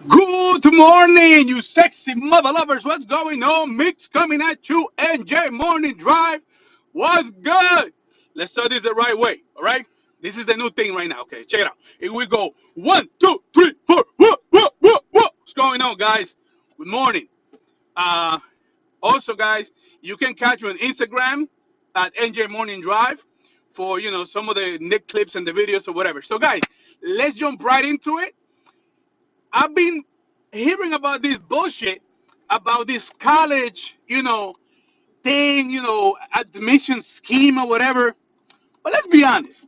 Good morning, you sexy mother lovers. What's going on? Mix coming at you. NJ Morning Drive. What's good? Let's start this the right way, all right? This is the new thing right now. Okay, check it out. Here we go. One, two, three, four. What's going on, guys? Good morning. Uh, Also, guys, you can catch me on Instagram at NJ Morning Drive for some of the Nick clips and the videos or whatever. So, guys, let's jump right into it. I've been hearing about this bullshit about this college, thing, admission scheme or whatever. But let's be honest.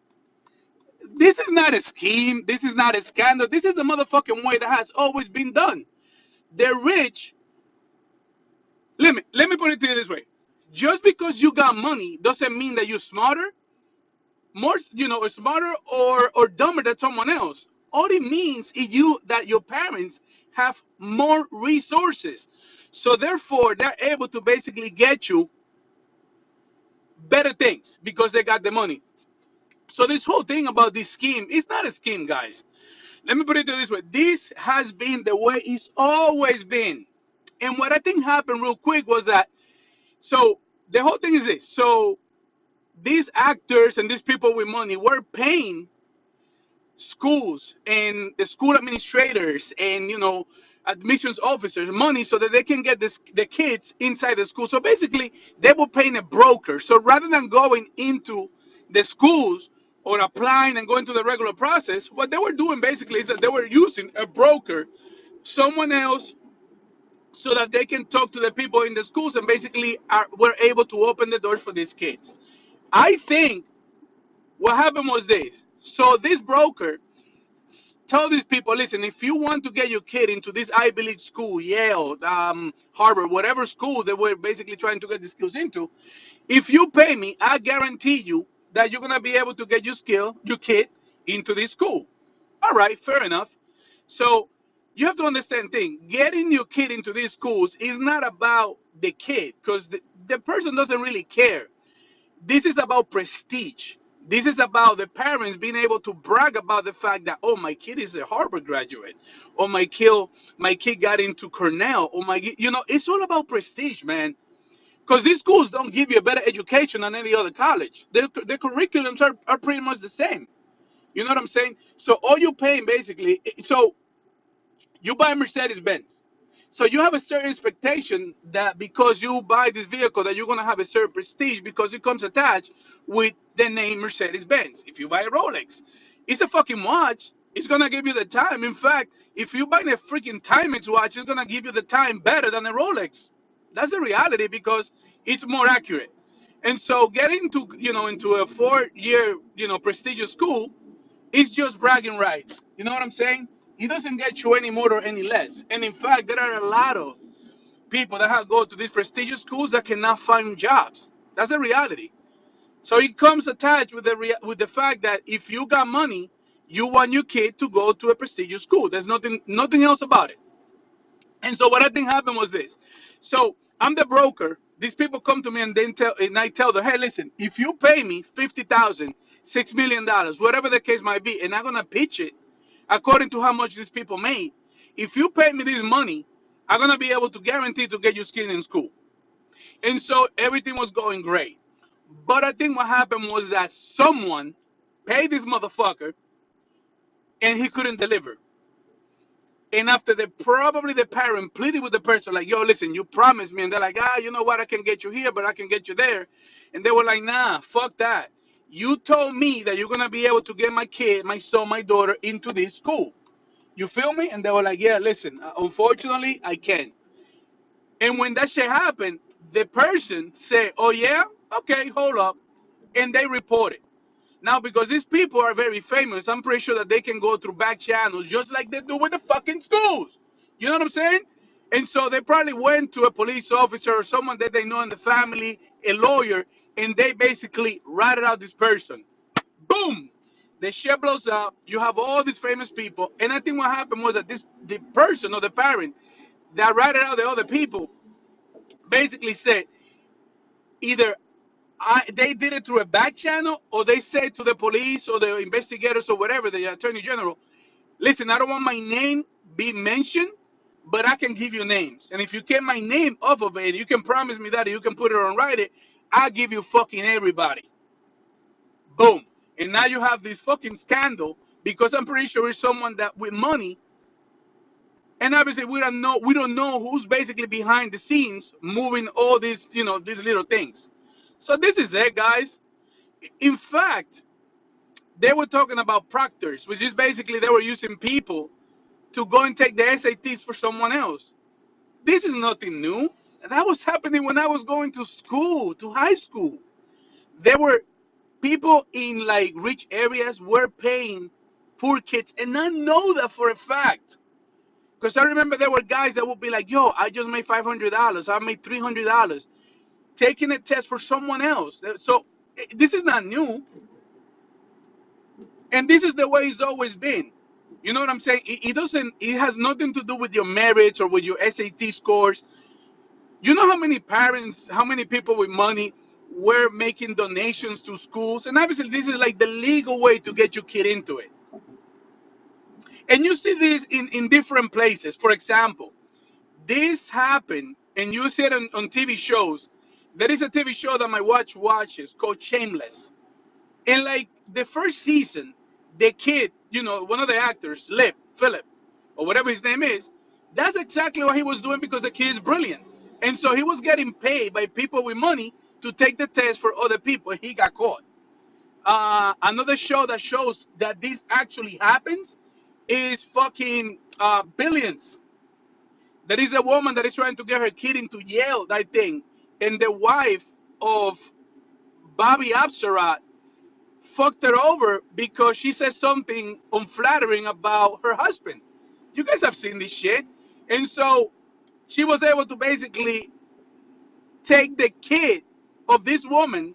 This is not a scheme. This is not a scandal. This is the motherfucking way that has always been done. The rich, let me put it to you this way. Just because you got money doesn't mean that you're smarter, more, or smarter or dumber than someone else. All it means is that your parents have more resources, so therefore they're able to basically get you better things because they got the money. So this whole thing about this scheme is not a scheme, guys. Let me put it this way: this has been the way it's always been. And what I think happened real quick was that, so the whole thing is this: so these actors and these people with money were paying schools and the school administrators and admissions officers money so that they can get the kids inside the school. So basically they were paying a broker. So rather than going into the schools or applying and going through the regular process, what they were doing basically is that they were using a broker, someone else, so that they can talk to the people in the schools and basically were able to open the doors for these kids. I think what happened was this: so this broker tell these people, listen, if you want to get your kid into this Ivy League school, Yale, Harvard, whatever school they were basically trying to get these kids into, if you pay me, I guarantee you that you're gonna be able to get your kid into this school. All right, fair enough. So you have to understand thing. Getting your kid into these schools is not about the kid, because the person doesn't really care. This is about prestige. This is about the parents being able to brag about the fact that, oh, my kid is a Harvard graduate, or my kid got into Cornell, or it's all about prestige, man. Because these schools don't give you a better education than any other college. Their curriculums are pretty much the same. You know what I'm saying? So all you're paying basically, so you buy a Mercedes Benz. So you have a certain expectation that because you buy this vehicle that you're gonna have a certain prestige because it comes attached with the name Mercedes Benz. If you buy a Rolex, it's a fucking watch. It's gonna give you the time. In fact, if you buy a freaking Timex watch, it's gonna give you the time better than a Rolex. That's the reality because it's more accurate. And so getting to into a 4 year prestigious school, it's just bragging rights. You know what I'm saying? It doesn't get you any more or any less. And in fact, there are a lot of people that have go to these prestigious schools that cannot find jobs. That's the reality. So it comes attached with with the fact that if you got money, you want your kid to go to a prestigious school. There's nothing else about it. And so what I think happened was this. So I'm the broker. These people come to me and I tell them, hey, listen, if you pay me 50,000, $6 million, whatever the case might be, and I'm gonna pitch it according to how much these people made. If you pay me this money, I'm gonna be able to guarantee to get you skin in school. And so everything was going great. But I think what happened was that someone paid this motherfucker and he couldn't deliver. And after probably the parent pleaded with the person, like, yo, listen, you promised me. And they're like, you know what? I can get you here, but I can get you there. And they were like, nah, fuck that. You told me that you're going to be able to get my kid, my son, my daughter into this school. You feel me? And they were like, yeah, listen, unfortunately, I can't. And when that shit happened, the person said, oh, yeah? Okay, hold up. And they reported. Now, because these people are very famous, I'm pretty sure that they can go through back channels just like they do with the fucking schools. You know what I'm saying? And so they probably went to a police officer or someone that they know in the family, a lawyer, and they basically ratted out this person. Boom! The shit blows up. You have all these famous people. And I think what happened was that the person or the parent that ratted out the other people basically said, either they did it through a back channel, or they said to the police or the investigators or whatever, the attorney general, listen, I don't want my name be mentioned, but I can give you names. And if you get my name off of it, you can promise me that you can put it on writing. I'll give you fucking everybody. Boom. And now you have this fucking scandal because I'm pretty sure it's someone that with money. And obviously we don't know who's basically behind the scenes moving all these, these little things. So this is it, guys. In fact, they were talking about proctors, which is basically they were using people to go and take the SATs for someone else. This is nothing new. That was happening when I was going to school, to high school. There were people in like rich areas were paying poor kids, and I know that for a fact. Because I remember there were guys that would be like, yo, I just made $500, I made $300, taking a test for someone else. So this is not new. And this is the way it's always been. You know what I'm saying? It has nothing to do with your merits or with your SAT scores. You know how many parents, how many people with money were making donations to schools? And obviously, this is like the legal way to get your kid into it. And you see this in different places. For example, this happened, and you see it on TV shows. There is a TV show that my watch watches called Shameless. And like the first season, the kid, one of the actors, Philip, or whatever his name is, that's exactly what he was doing because the kid is brilliant. And so he was getting paid by people with money to take the test for other people. And he got caught. Another show that shows that this actually happens is fucking Billions. There is a woman that is trying to get her kid into Yale, I think. And the wife of Bobby Absarat fucked her over because she said something unflattering about her husband. You guys have seen this shit. And so she was able to basically take the kid of this woman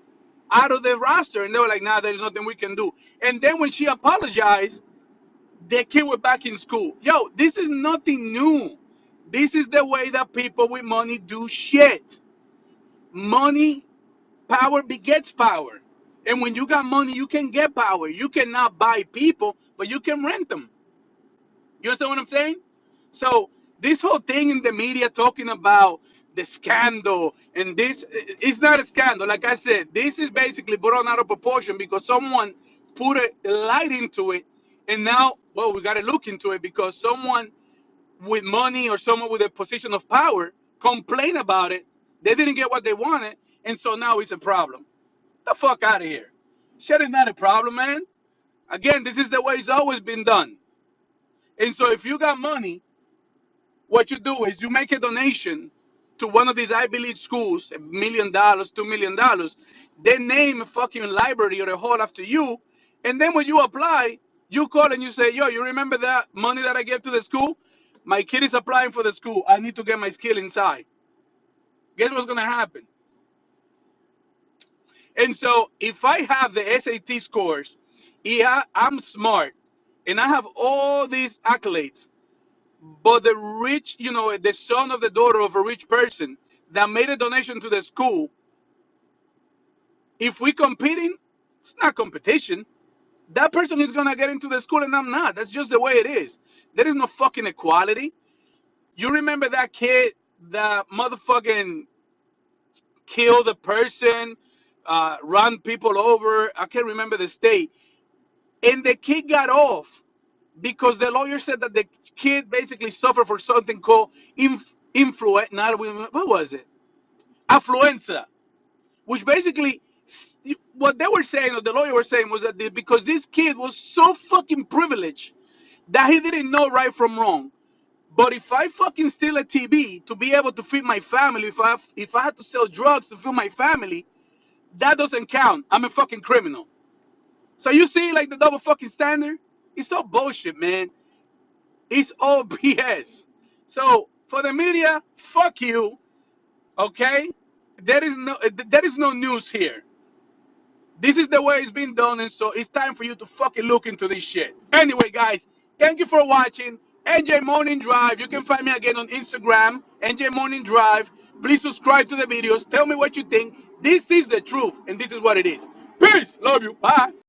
out of the roster. And they were like, nah, there's nothing we can do. And then when she apologized, the kid went back in school. Yo, this is nothing new. This is the way that people with money do shit. Money, power begets power. And when you got money, you can get power. You cannot buy people, but you can rent them. You understand what I'm saying? So this whole thing in the media talking about the scandal and this, it's not a scandal. Like I said, this is basically blown out of proportion because someone put a light into it, and now, well, we got to look into it because someone with money or someone with a position of power complained about it. They didn't get what they wanted, and so now it's a problem. The fuck out of here. Shit is not a problem, man. Again, this is the way it's always been done. And so if you got money, what you do is you make a donation to one of these Ivy League schools, $1 million, $2 million. They name a fucking library or a hall after you. And then when you apply, you call and you say, yo, you remember that money that I gave to the school? My kid is applying for the school. I need to get my skill inside. Guess what's going to happen? And so if I have the SAT scores, yeah, I'm smart, and I have all these accolades, but the rich, the son of the daughter of a rich person that made a donation to the school, if we competing, it's not competition. That person is gonna get into the school and I'm not. That's just the way it is. There is no fucking equality. You remember that kid that motherfucking killed a person, run people over. I can't remember the state. And the kid got off because the lawyer said that the kid basically suffered from something called influenza. Not what was it? Affluenza, which basically what they were saying, or the lawyer was saying, was that because this kid was so fucking privileged that he didn't know right from wrong. But if I fucking steal a TB to be able to feed my family, if I had to sell drugs to feed my family, that doesn't count. I'm a fucking criminal. So you see, like the double fucking standard, it's all bullshit, man. It's all BS. So for the media, fuck you. Okay, there is no news here. This is the way it's been done, and so it's time for you to fucking look into this shit. Anyway, guys, thank you for watching. NJ Morning Drive. You can find me again on Instagram, NJ Morning Drive. Please subscribe to the videos. Tell me what you think. This is the truth, and this is what it is. Peace. Love you. Bye.